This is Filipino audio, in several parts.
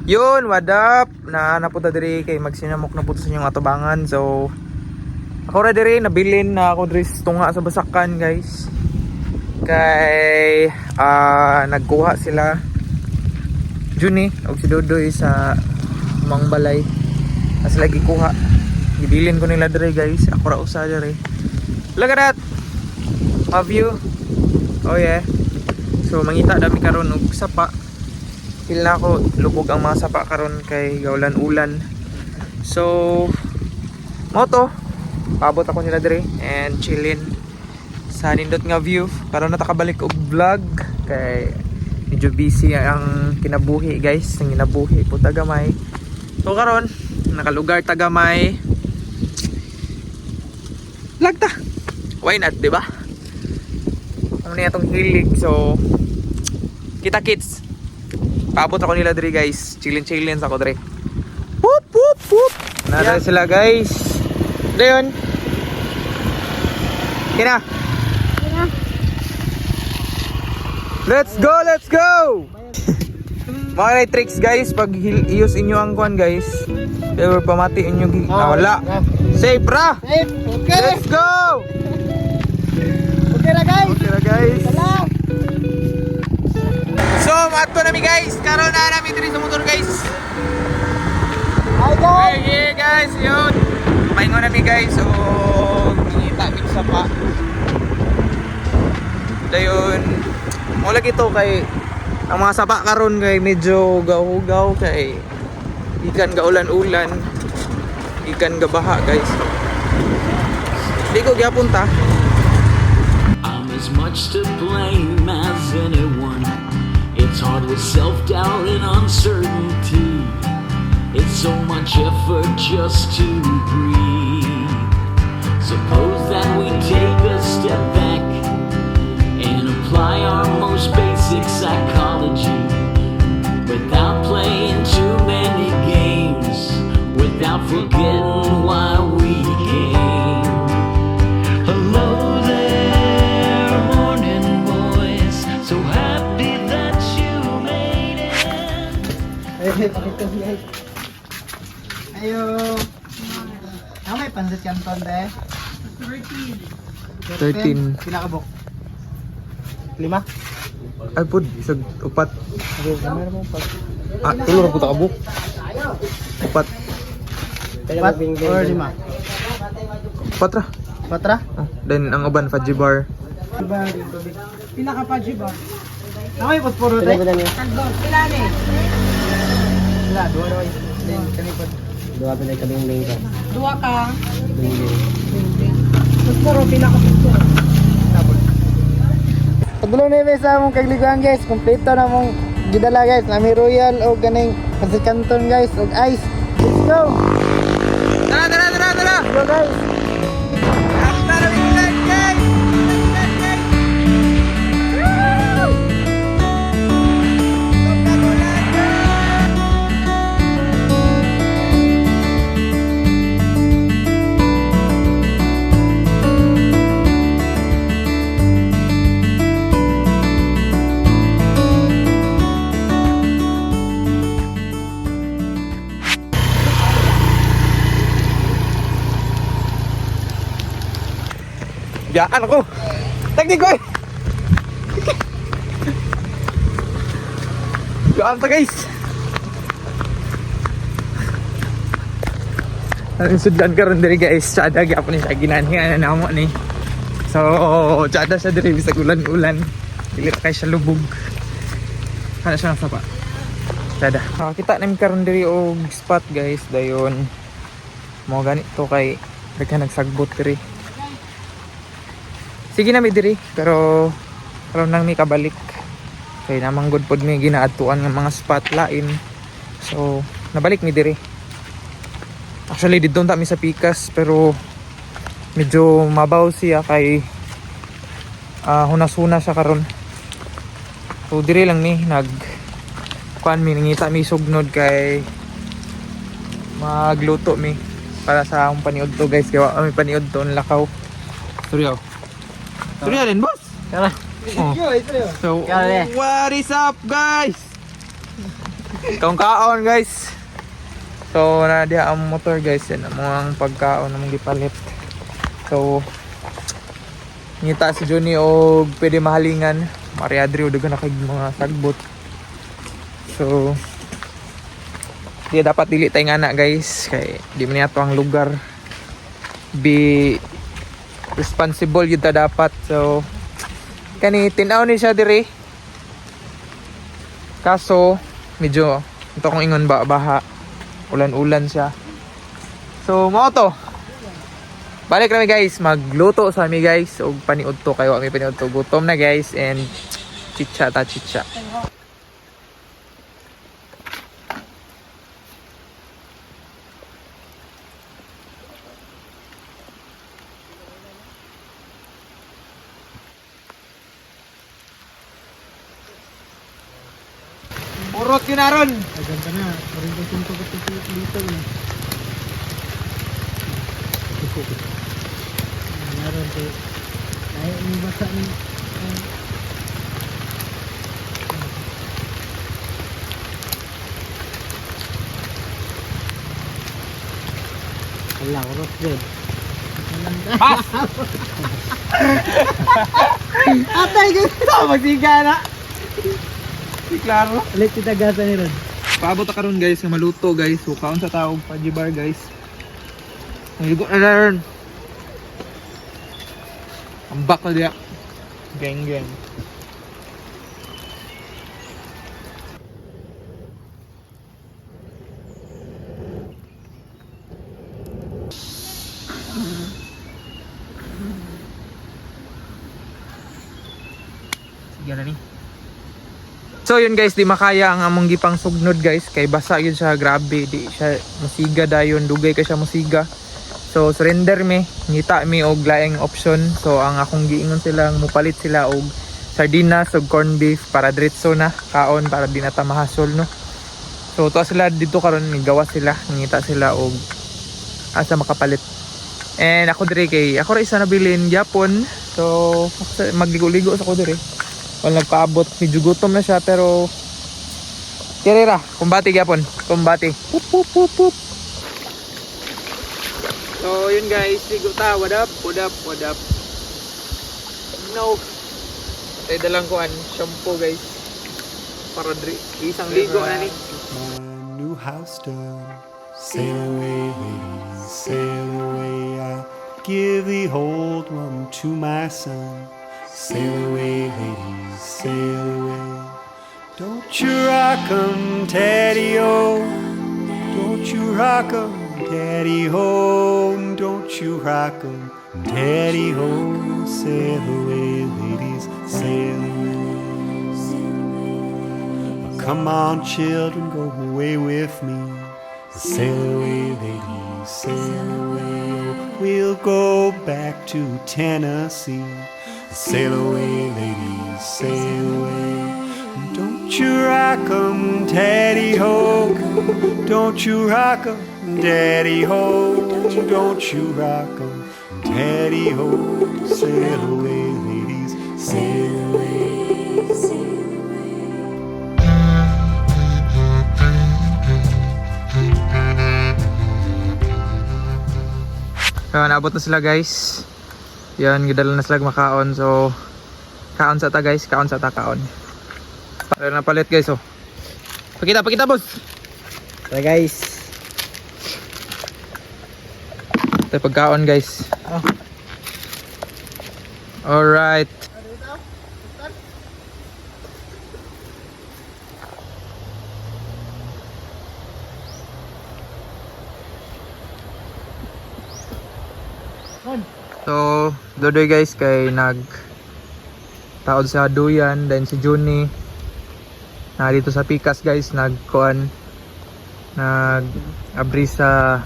Yun, what up? Napunta diri kay magsinamok na puto sa inyong atubangan. So ako ra diri nabilin na ako diri tunga sa Basakan, guys. Kay nagkuha sila Juni og si Dodoy sa Mangbalay. As lagi kuha. Gibilin ko nila diri, guys. Ako ra usa diri. Look at that. Have you? Oh yeah. So mangita dami karon og sapa. Feel na ako lubog ang mga sapa karon kay gaulan-ulan. So moto paabot ako nila dire and chillin sa nindot nga view. Karon na takabalik og vlog kay medyo busy ang kinabuhi, guys. Ang kinabuhi po tagamay. So karon nakalugar tagamay. Vlog ta. Why not, di ba? Ano niya tong hilig. So kita kits. Paabot ako nila diri, guys. Chillin sa ako diri. Whoop whoop whoop. Nara sila, guys. Dayon. Kina. Let's go, let's go. Mga tricks, guys, pag i-use inyo ang kuan, guys. Pero pamati inyo wala. Safe ra. Safe. Okay. Let's go. Okay na, guys. Okay na, guys. Salam. So, mato nami, guys. Karon na namin diri sa motor, guys. Hi, guys. Hey, guys. Yun. Maingon nami, guys. So, ngita min sa pa. Dayon. Wala gito kay ang mga sapa karon kay medyo gaw-gaw kay ikan gaulan-ulan. Ikan gabaha, guys. Di ko gyapon ta. I'm as much to blame as anyone. It's hard with self-doubt and uncertainty. It's so much effort just to breathe. Suppose that we take a step back and apply our most basic psychology without playing too many games, without forgetting why we came. Hello there, morning boys. So happy that you made it. Ayo. Ang may pansit canton, be. 13. Pinakabok. 5. Ay pud isag upat. Okay, kamera mo pa. Tulo ra pud ta kabuk. Upat. 4 or 5. Upat ra. 4. Oh, then ang uban Fudgy bar. Pinaka-paji ba? Nakay po puro tayo. Tagdon. Ilan eh? Wala, 2 na. Then kami po. 2 pa na kaming linggo. 2 ka? Mas puro pinaka-pito. Tabol. Pagulong na yung sa mong kagliguan, guys. Kompleto na mong gidala, guys. Nami royal o ganing pansit canton, guys. O ice. Let's go! Tara. Go, guys! Tara bilang, guys. Yaan ako. Teknik ko eh. Yaan ta, guys. Ang sudan karon diri, guys. Tsada gyapon ni sa ginanihan na namo ni. So, tsada sa diri bisag ulan-ulan. Dili kay siya lubog. Kana siya sa pa. Tsada. Kita namin karon diri og spot, guys. Dayon mo ganito kay daghan nagsagbot diri. Sige na mi diri, pero karon nang mi kabalik. Kay namang good pod mi ginaadtuan nga mga spot lain. So, nabalik mi diri. Actually didto ta mi sa Pikas, pero medyo mabaw siya kay hunas-huna siya karon. So diri lang mi nag kuan mi nangita mi sugnod kay magluto mi para sa akong paniod to, guys. Kaya may paniod to lakaw. Suryaw. Suryaw din, boss. Tara. Oh. So, what is up, guys? Kaon guys. So na diha ang motor guys, yan ang pagkaon namang gipalit. So ngita si Johnny og pwede mahalingan. Maria Adri udah na kay mga sagbot. So di dapat dili tay nga na guys kay di man ato ang lugar. Be responsible yun ta dapat. So kani tinaw ni siya diri. Kaso medyo ito kong ingon ba baha. Ulan-ulan siya. So mo to. Balik kami guys, magluto sa mi guys og paniud to kayo ami paniud to. Gutom na guys and chicha. Urot yun aron. Agad na. 45 dito na. Meron to. Ay, may basa ni. Wala, urot din. Pas! Atay ko! Magsiga na. Si Claro. Ulit kita gasa ni Rod. Paabot ka ron guys, nga maluto guys. So kaon sa taog pajibar guys. Naligo na ron. Ambak na diya. Geng. Sige na ni. So yun guys, di makaya ang among gipang sugnod guys. Kay basa yun siya, grabe. Di siya musiga dayon, dugay ka siya musiga. So surrender mi, ngita mi og laing option. So ang akong giingon silang mupalit sila og sardinas og corned beef para diretso na kaon para di na ta mahasol no. So to sila dito karon gawa sila, ngita sila og asa makapalit. And ako dire kay ako ra isa na bilin Japon. So magligo-ligo sa ko dire. Wala nagpaabot, medyo gutom na siya pero kirira, kumbati gyapon, kumbati. Pup. So yun guys, ligo ta, what up? No. Tay dalang kuan, shampoo guys. Para isang ligo na ni. My new house done. Sail away, ladies, sail away. I give the old one to my son. Sail away, ladies, sail away. Don't you rock 'em, Daddy-O. Don't you rock 'em, Daddy-O. Don't you rock 'em, Daddy-O. Sail away, ladies, sail away. Come on, children, go away with me. Sail away, ladies, sail away. We'll go back to Tennessee. Sail away, ladies, sail away. Don't you rock 'em, Daddy-Ho. Don't you rock 'em, Daddy-Ho. Don't you rock 'em, Daddy-Ho. Sail away, ladies, sail away. So naabot na sila guys. Yan, gidala na sila makaon. So kaon sa ta guys, kaon. Pero napalit guys oh. Pakita boss. So guys. Ito pagkaon guys. Alright. So, dodoy guys kay nag taod sa Duyan, then si Juni na dito sa Pikas guys, nag abri sa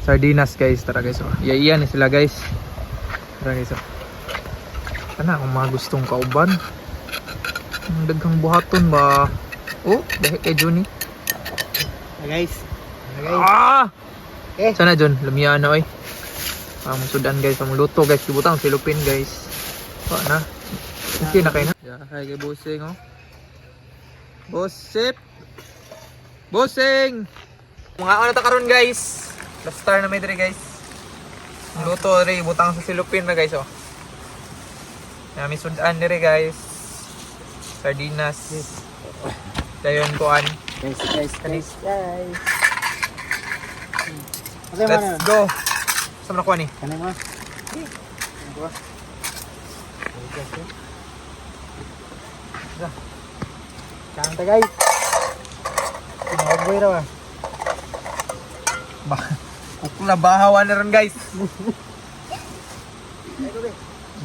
sardinas guys. Tara guys, oh. Iyan sila guys. Tara guys, oh. Kana kung mga gustong kauban. Ang daghang buhaton ba? Oh, dahil kay Juni. Guys. Ah! Eh. Sana John, lumiya na oy. Sudan guys, luto guys, kibutang silupin guys. Pa na. Okay na kayo na. Yeah, hi kay bossing oh. Bossip. Bossing. Mga ano ta karon guys. Last star na may dire guys. Luto re butang sa silupin na guys oh. Nami sudan dire guys. Sardinas. Dayon kuan. Guys. Let's go. Sama na kuan ni. Kanin mo. Kanta guys. Pinagboy raw ah. Bukla bahaw na ron guys.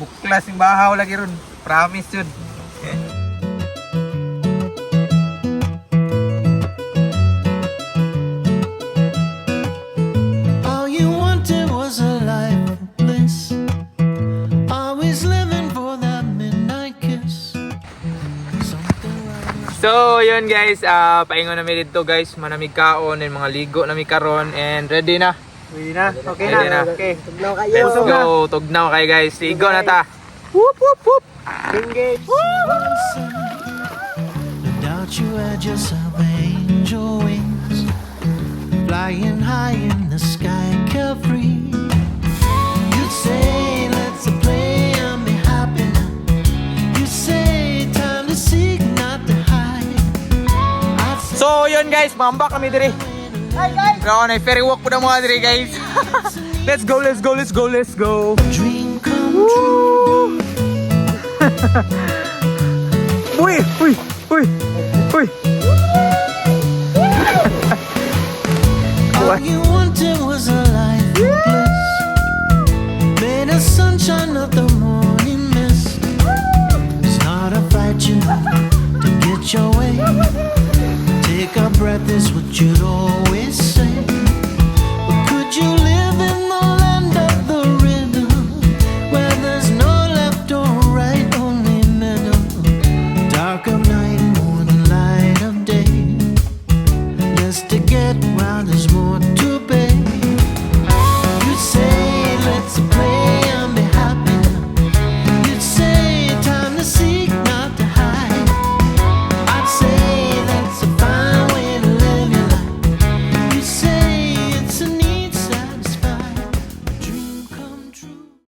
Bukla sing bahaw lagi ron. Promise yun. All you wanted was a life of bliss. Always living for that midnight kiss. Something like So, yun guys, paingon namin dito guys, manamig kaon and mga ligo nami karon and ready na. Ready na? Okay Ready na. na. Okay. Tugnaw kayo. Let's go. Tugnaw kayo guys. Ligo na ta. Whoop whoop whoop. Engage. no doubt you had yourself angel wings, flying high in the sky, carefree. You'd say, let's play and be happy now. You say, time to seek, not to hide. I'd say, So, yun guys, mambak kami diri. Hi guys. Grabe na ferry walk po na mga diri guys. Let's go, let's go, let's go, let's go. dream come true. Uy, uy, uy, uy. All you wanted was a life of bliss, made of sunshine, not the morning mist. It's not a fight, you know, to get your way. Take a breath is what you'd always say. But could you live in the land of the rhythm, where there's no left or right, only middle? Dark of night, more than light of day. Just to get while there's more to